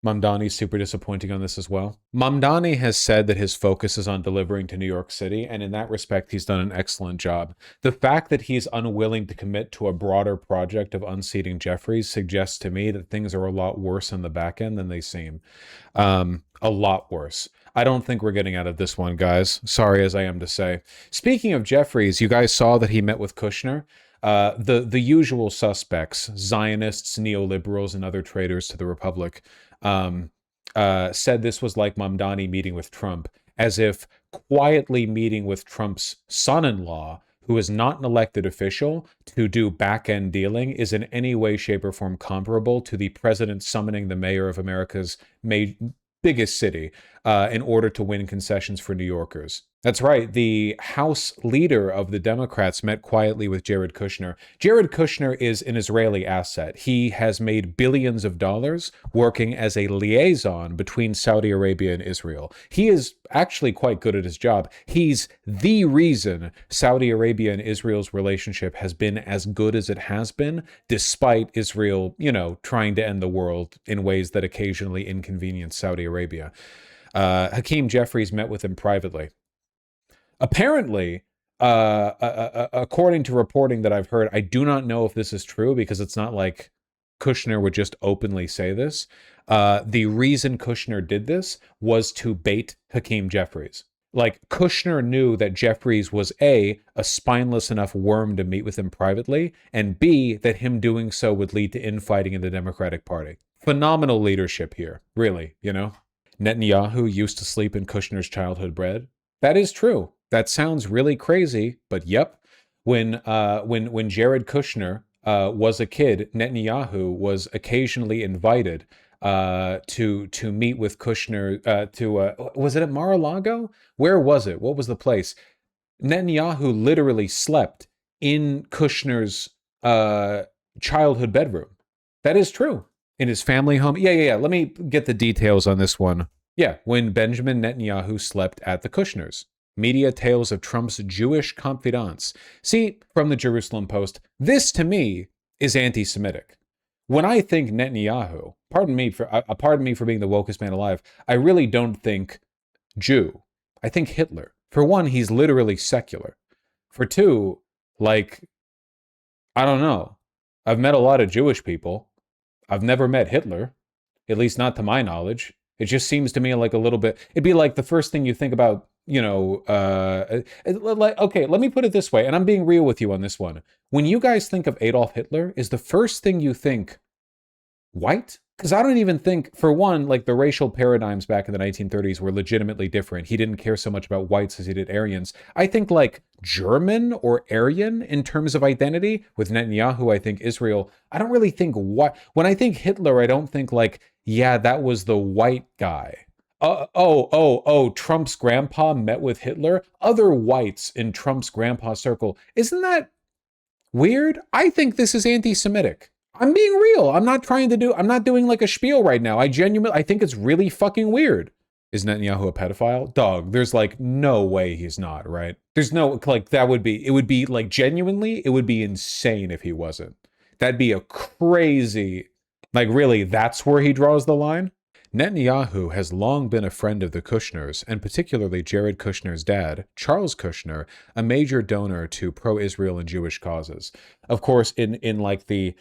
Mamdani's super disappointing on this as well. Mamdani has said that his focus is on delivering to New York City, and in that respect, he's done an excellent job. The fact that he's unwilling to commit to a broader project of unseating Jeffries suggests to me that things are a lot worse on the back end than they seem. A lot worse. I don't think we're getting out of this one, guys. Sorry as I am to say. Speaking of Jeffries, you guys saw that he met with Kushner. The usual suspects, Zionists, neoliberals, and other traitors to the Republic, said this was like Mamdani meeting with Trump, as if quietly meeting with Trump's son-in-law, who is not an elected official, to do back-end dealing is in any way, shape, or form comparable to the president summoning the mayor of America's biggest city in order to win concessions for New Yorkers. That's right. The House leader of the Democrats met quietly with Jared Kushner. Jared Kushner is an Israeli asset. He has made billions of dollars working as a liaison between Saudi Arabia and Israel. He is actually quite good at his job. He's the reason Saudi Arabia and Israel's relationship has been as good as it has been, despite Israel, trying to end the world in ways that occasionally inconvenience Saudi Arabia. Hakeem Jeffries met with him privately. Apparently, according to reporting that I've heard, I do not know if this is true because it's not like Kushner would just openly say this. The reason Kushner did this was to bait Hakeem Jeffries. Like, Kushner knew that Jeffries was A, a spineless enough worm to meet with him privately, and B, that him doing so would lead to infighting in the Democratic Party. Phenomenal leadership here, really, Netanyahu used to sleep in Kushner's childhood bed. That is true. That sounds really crazy, but yep. When Jared Kushner was a kid, Netanyahu was occasionally invited to meet with Kushner was it at Mar-a-Lago? Where was it? What was the place? Netanyahu literally slept in Kushner's childhood bedroom. That is true. In his family home. Yeah. Let me get the details on this one. Yeah, when Benjamin Netanyahu slept at the Kushners. Media tales of Trump's Jewish confidants. See, from the Jerusalem Post, this to me is anti-Semitic. When I think Netanyahu, pardon me for being the wokest man alive, I really don't think Jew. I think Hitler. For one, he's literally secular. For two, I don't know. I've met a lot of Jewish people. I've never met Hitler, at least not to my knowledge. It just seems to me like a little bit, it'd be like the first thing you think about, okay, let me put it this way, and I'm being real with you on this one. When you guys think of Adolf Hitler, is the first thing you think white? Because I don't even think, for one, the racial paradigms back in the 1930s were legitimately different. He didn't care so much about whites as he did Aryans. I think German or Aryan in terms of identity. With Netanyahu, I think Israel. I don't really think what. When I think Hitler, I don't think yeah, that was the white guy. Trump's grandpa met with Hitler. Other whites in Trump's grandpa circle. Isn't that weird? I think this is anti-Semitic. I'm being real. I'm not doing a spiel right now. I think it's really fucking weird. Is Netanyahu a pedophile? Dog, there's no way he's not, right? There's no, it would be genuinely, it would be insane if he wasn't. That'd be a crazy, really, that's where he draws the line? Netanyahu has long been a friend of the Kushners, and particularly Jared Kushner's dad, Charles Kushner, a major donor to pro-Israel and Jewish causes. Of course, in a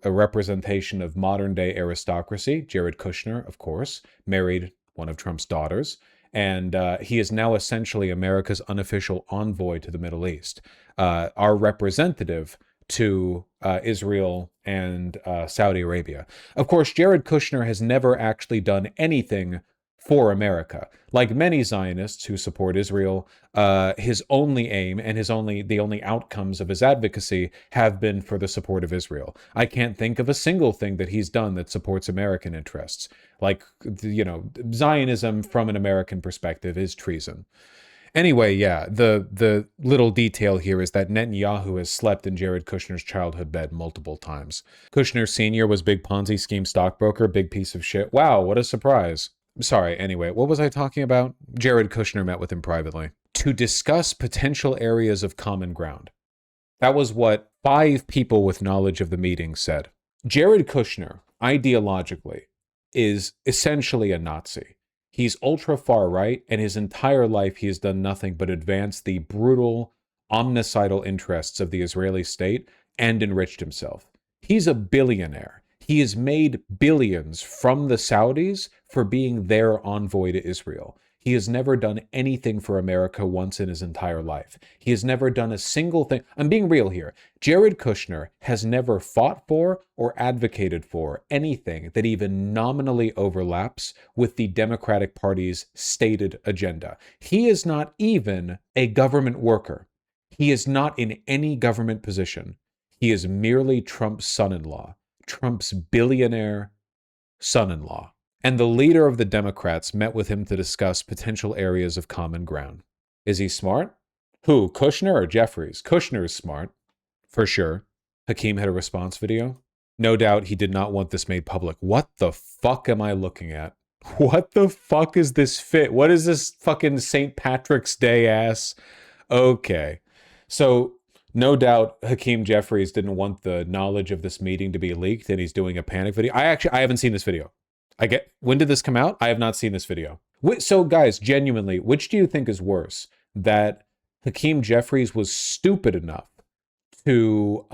representation of modern-day aristocracy, Jared Kushner, of course, married one of Trump's daughters, and he is now essentially America's unofficial envoy to the Middle East, our representative to Israel and Saudi Arabia. Of course, Jared Kushner has never actually done anything for America. Like many Zionists who support Israel, his only aim and the only outcomes of his advocacy have been for the support of Israel. I can't think of a single thing that he's done that supports American interests. Zionism from an American perspective is treason. Anyway, yeah, the little detail here is that Netanyahu has slept in Jared Kushner's childhood bed multiple times. Kushner Sr. was big Ponzi scheme stockbroker, big piece of shit. Wow, what a surprise. Sorry, anyway, what was I talking about? Jared Kushner met with him privately to discuss potential areas of common ground. That was what 5 people with knowledge of the meeting said. Jared Kushner, ideologically, is essentially a Nazi. He's ultra far right, and his entire life he has done nothing but advance the brutal, omnicidal interests of the Israeli state and enriched himself. He's a billionaire. He has made billions from the Saudis for being their envoy to Israel. He has never done anything for America once in his entire life. He has never done a single thing. I'm being real here. Jared Kushner has never fought for or advocated for anything that even nominally overlaps with the Democratic Party's stated agenda. He is not even a government worker. He is not in any government position. He is merely Trump's son-in-law, Trump's billionaire son-in-law. And the leader of the Democrats met with him to discuss potential areas of common ground. Is he smart? Who, Kushner or Jeffries? Kushner is smart, for sure. Hakeem had a response video. No doubt he did not want this made public. What the fuck am I looking at? What the fuck is this fit? What is this fucking St. Patrick's Day ass? Okay. So, no doubt Hakeem Jeffries didn't want the knowledge of this meeting to be leaked, and he's doing a panic video. I haven't seen this video. When did this come out? I have not seen this video. So guys, genuinely, which do you think is worse? That Hakeem Jeffries was stupid enough to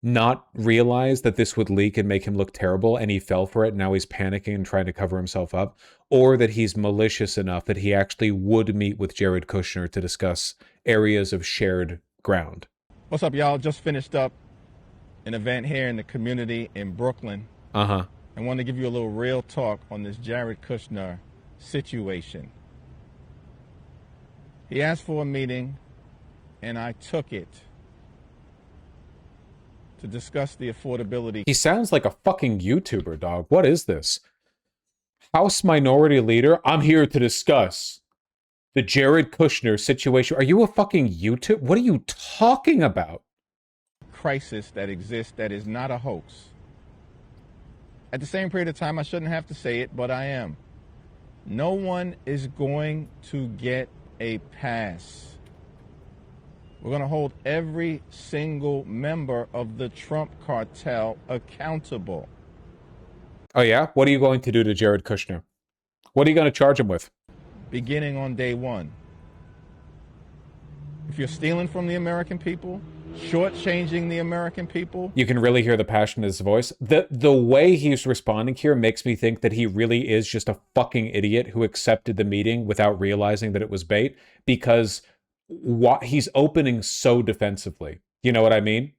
not realize that this would leak and make him look terrible, and he fell for it, and now he's panicking and trying to cover himself up? Or that he's malicious enough that he actually would meet with Jared Kushner to discuss areas of shared ground? What's up, y'all? Just finished up an event here in the community in Brooklyn. Uh-huh. I want to give you a little real talk on this Jared Kushner situation. He asked for a meeting, and I took it to discuss the affordability. He sounds like a fucking YouTuber, dog. What is this? House Minority Leader, I'm here to discuss the Jared Kushner situation. Are you a fucking YouTube? What are you talking about? Crisis that exists that is not a hoax. At the same period of time, I shouldn't have to say it, but I am. No one is going to get a pass. We're going to hold every single member of the Trump cartel accountable. Oh yeah? What are you going to do to Jared Kushner? What are you going to charge him with? Beginning on day one. If you're stealing from the American people, shortchanging the American people. You can really hear the passion in his voice. The way he's responding here makes me think that he really is just a fucking idiot who accepted the meeting without realizing that it was bait, because he's opening so defensively. You know what I mean?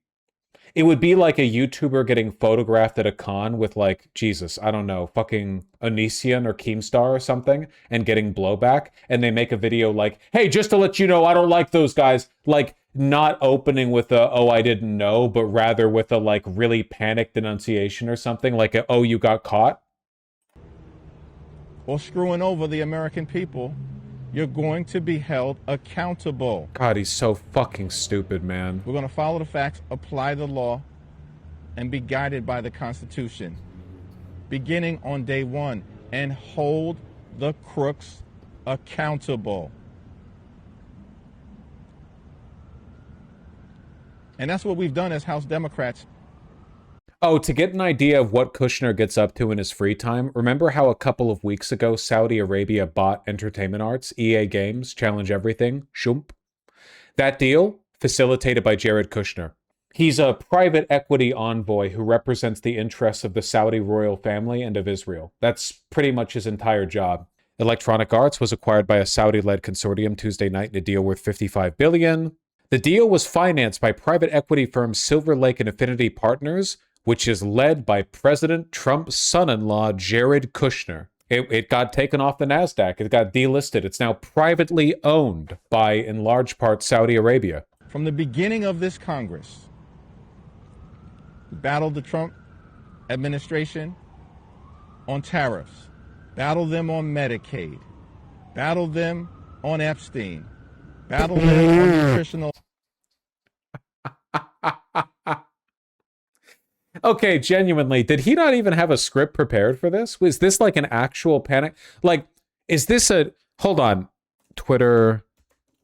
It would be like a YouTuber getting photographed at a con with, like, Jesus, I don't know, fucking Onision or Keemstar or something, and getting blowback, and they make a video like, hey, just to let you know, I don't like those guys. Like, not opening with a, oh, I didn't know, but rather with a, like, really panicked denunciation or something, like a, oh, you got caught. Or screwing over the American people, you're going to be held accountable. God, he's so fucking stupid, man. We're going to follow the facts, apply the law, and be guided by the Constitution. Beginning on day one, and hold the crooks accountable. And that's what we've done as House Democrats. Oh, to get an idea of what Kushner gets up to in his free time, remember how a couple of weeks ago Saudi Arabia bought Entertainment Arts, EA Games, Challenge Everything, Shump? That deal, facilitated by Jared Kushner. He's a private equity envoy who represents the interests of the Saudi royal family and of Israel. That's pretty much his entire job. Electronic Arts was acquired by a Saudi-led consortium Tuesday night in a deal worth $55 billion. The deal was financed by private equity firm Silver Lake and Affinity Partners, which is led by President Trump's son-in-law, Jared Kushner. It got taken off the NASDAQ. It got delisted. It's now privately owned by, in large part, Saudi Arabia. From the beginning of this Congress, we battled the Trump administration on tariffs, battled them on Medicaid, battled them on Epstein, battled them on nutritional... Okay, genuinely, did he not even have a script prepared for this? Was this like an actual panic? Like, is this a... Hold on. Twitter,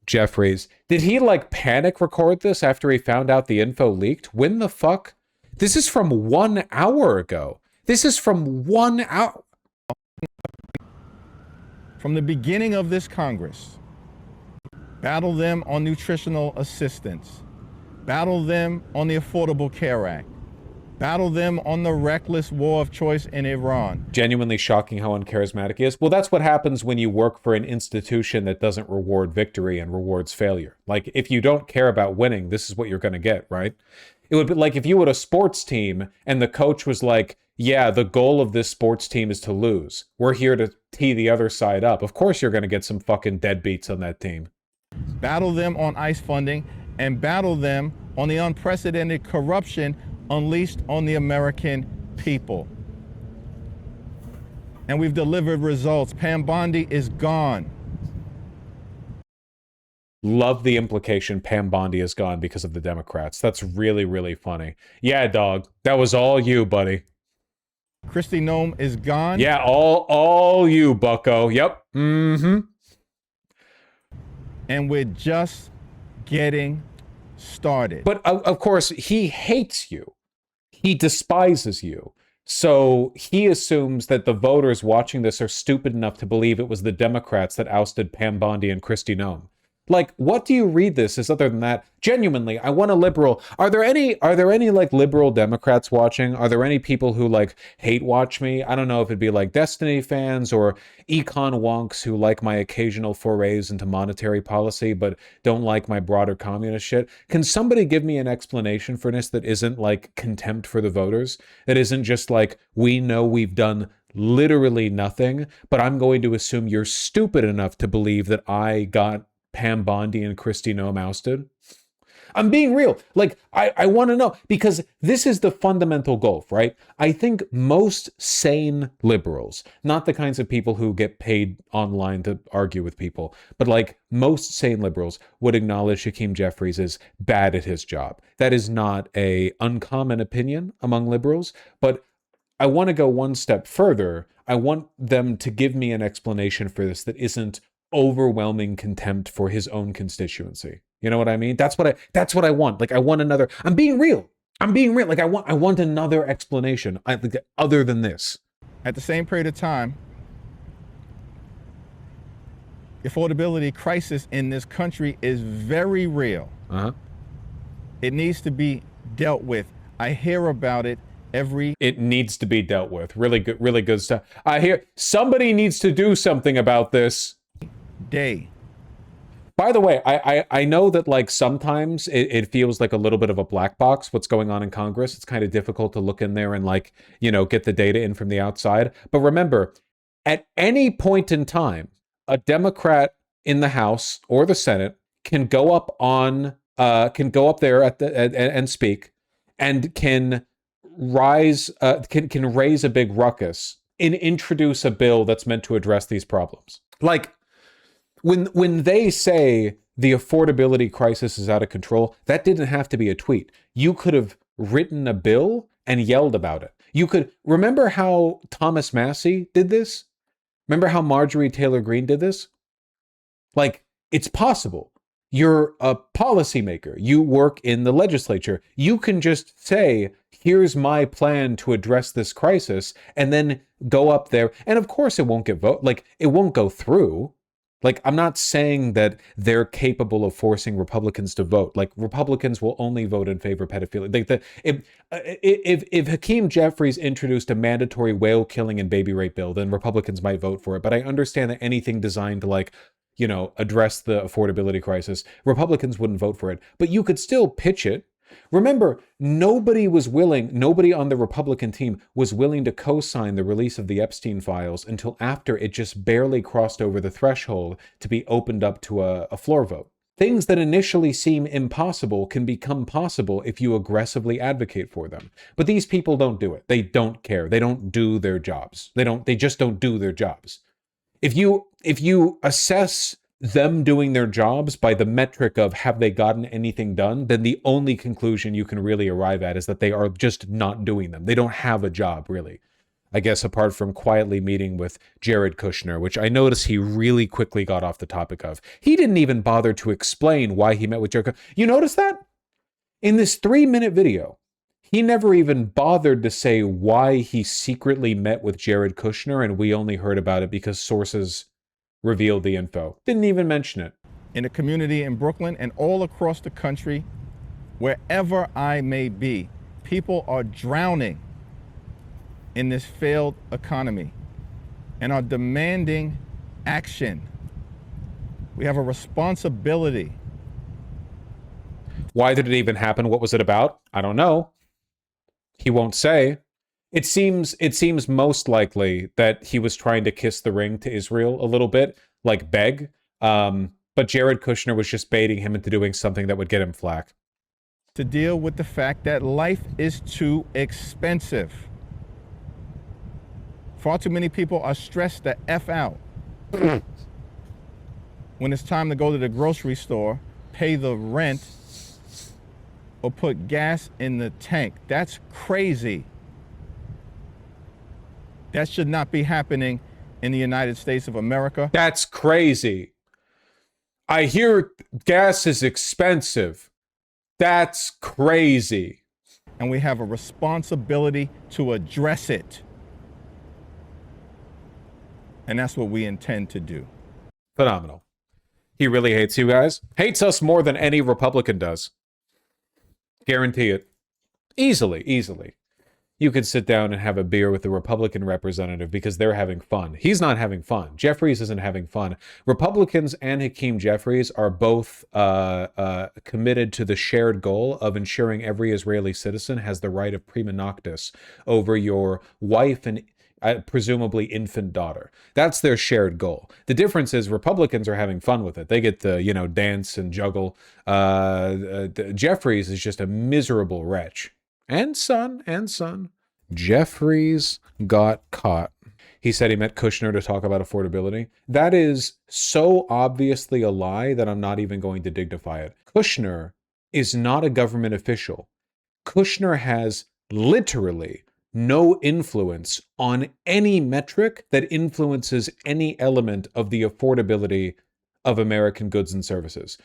Jeffries. Did he like panic record this after he found out the info leaked? When the fuck? This is from 1 hour ago. This is from 1 hour. From the beginning of this Congress, battle them on nutritional assistance, battle them on the Affordable Care Act, battle them on the reckless war of choice in Iran. Genuinely shocking how uncharismatic he is. Well, that's what happens when you work for an institution that doesn't reward victory and rewards failure. Like, if you don't care about winning, this is what you're going to get, right? It would be like if you had a sports team and the coach was like, yeah, the goal of this sports team is to lose. We're here to tee the other side up. Of course you're going to get some fucking deadbeats on that team. Battle them on ICE funding and battle them on the unprecedented corruption unleashed on the American people. And we've delivered results. Pam Bondi is gone. Love the implication Pam Bondi is gone because of the Democrats. That's really, really funny. Yeah, dog. That was all you, buddy. Kristi Noem is gone. Yeah, all you, bucko. Yep. Mm-hmm. And we're just getting started. But of course, he hates you. He despises you. So he assumes that the voters watching this are stupid enough to believe it was the Democrats that ousted Pam Bondi and Kristi Noem. Like, what do you read this as other than that? Genuinely, I want a liberal. Are there any like liberal Democrats watching? Are there any people who like hate watch me? I don't know if it'd be like Destiny fans or econ wonks who like my occasional forays into monetary policy but don't like my broader communist shit. Can somebody give me an explanation for this that isn't like contempt for the voters? That isn't just like, we know we've done literally nothing, but I'm going to assume you're stupid enough to believe that I got Pam Bondi and Kristi Noem ousted? I'm being real. Like, I want to know, because this is the fundamental gulf, right? I think most sane liberals, not the kinds of people who get paid online to argue with people, but like most sane liberals would acknowledge Hakeem Jeffries is bad at his job. That is not a uncommon opinion among liberals, but I want to go one step further. I want them to give me an explanation for this that isn't overwhelming contempt for his own constituency. You know what I mean? That's what I want. Like, I want another. I'm being real. Like, I want another explanation other than this. At the same period of time, the affordability crisis in this country is very real. Uh-huh. It needs to be dealt with. I hear about it It needs to be dealt with. Really good stuff. I hear somebody needs to do something about this day. By the way, I know that like sometimes it feels like a little bit of a black box what's going on in Congress. It's kind of difficult to look in there and like, you know, get the data in from the outside. But remember, at any point in time, a Democrat in the House or the Senate can go up there and speak and can raise a big ruckus and introduce a bill that's meant to address these problems. Like, when they say the affordability crisis is out of control, that didn't have to be a tweet. You could have written a bill and yelled about it. You could remember how Thomas Massie did this? Remember how Marjorie Taylor Greene did this? Like, it's possible. You're a policymaker. You work in the legislature. You can just say, here's my plan to address this crisis, and then go up there. And of course it won't get voted. Like, it won't go through. Like, I'm not saying that they're capable of forcing Republicans to vote. Like, Republicans will only vote in favor of pedophilia. Like, if Hakeem Jeffries introduced a mandatory whale killing and baby rape bill, then Republicans might vote for it. But I understand that anything designed to, like, you know, address the affordability crisis, Republicans wouldn't vote for it. But you could still pitch it. Remember, nobody on the Republican team was willing to co-sign the release of the Epstein files until after it just barely crossed over the threshold to be opened up to a floor vote. Things that initially seem impossible can become possible if you aggressively advocate for them. But these people don't do it. They don't care. They don't do their jobs. They just don't do their jobs. If you assess them doing their jobs by the metric of have they gotten anything done, then the only conclusion you can really arrive at is that they are just not doing them. They don't have a job, really. I guess apart from quietly meeting with Jeffries-Kushner, which I noticed he really quickly got off the topic of. He didn't even bother to explain why he met with Jeffries. You notice that? In this 3-minute video, He never even bothered to say why he secretly met with Jared Kushner, and we only heard about it because sources revealed the info. Didn't even mention it. In the community in Brooklyn and all across the country, wherever I may be, people are drowning in this failed economy and are demanding action. We have a responsibility. Why did it even happen? What was it about? I don't know. He won't say. It seems most likely that he was trying to kiss the ring to Israel a little bit, like beg. But Jared Kushner was just baiting him into doing something that would get him flack. To deal with the fact that life is too expensive. Far too many people are stressed the F out. When it's time to go to the grocery store, pay the rent, or put gas in the tank. That's crazy. That should not be happening in the United States of America. That's crazy. I hear gas is expensive. That's crazy. And we have a responsibility to address it. And that's what we intend to do. Phenomenal. He really hates you guys. Hates us more than any Republican does. Guarantee it. Easily, easily. You could sit down and have a beer with the Republican representative because they're having fun. He's not having fun. Jeffries isn't having fun. Republicans and Hakeem Jeffries are both committed to the shared goal of ensuring every Israeli citizen has the right of prima noctis over your wife and presumably infant daughter. That's their shared goal. The difference is Republicans are having fun with it. They get to, dance and juggle. Jeffries is just a miserable wretch. And son. Jeffries got caught. He said he met Kushner to talk about affordability. That is so obviously a lie that I'm not even going to dignify it. Kushner is not a government official. Kushner has literally no influence on any metric that influences any element of the affordability of American goods and services.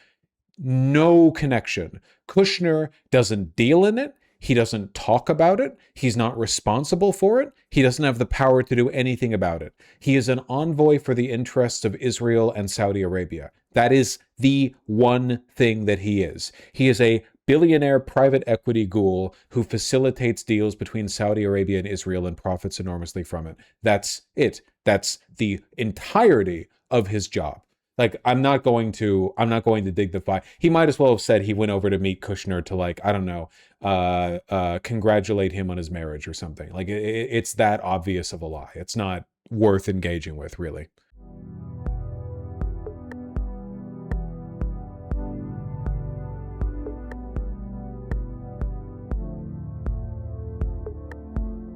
No connection. Kushner doesn't deal in it. He doesn't talk about it. He's not responsible for it. He doesn't have the power to do anything about it. He is an envoy for the interests of Israel and Saudi Arabia. That is the one thing that he is. He is a billionaire private equity ghoul who facilitates deals between Saudi Arabia and Israel and profits enormously from it. That's it. That's the entirety of his job. Like, I'm not going to dignify. He might as well have said he went over to meet Kushner to congratulate him on his marriage or something. Like, it's that obvious of a lie. It's not worth engaging with, really.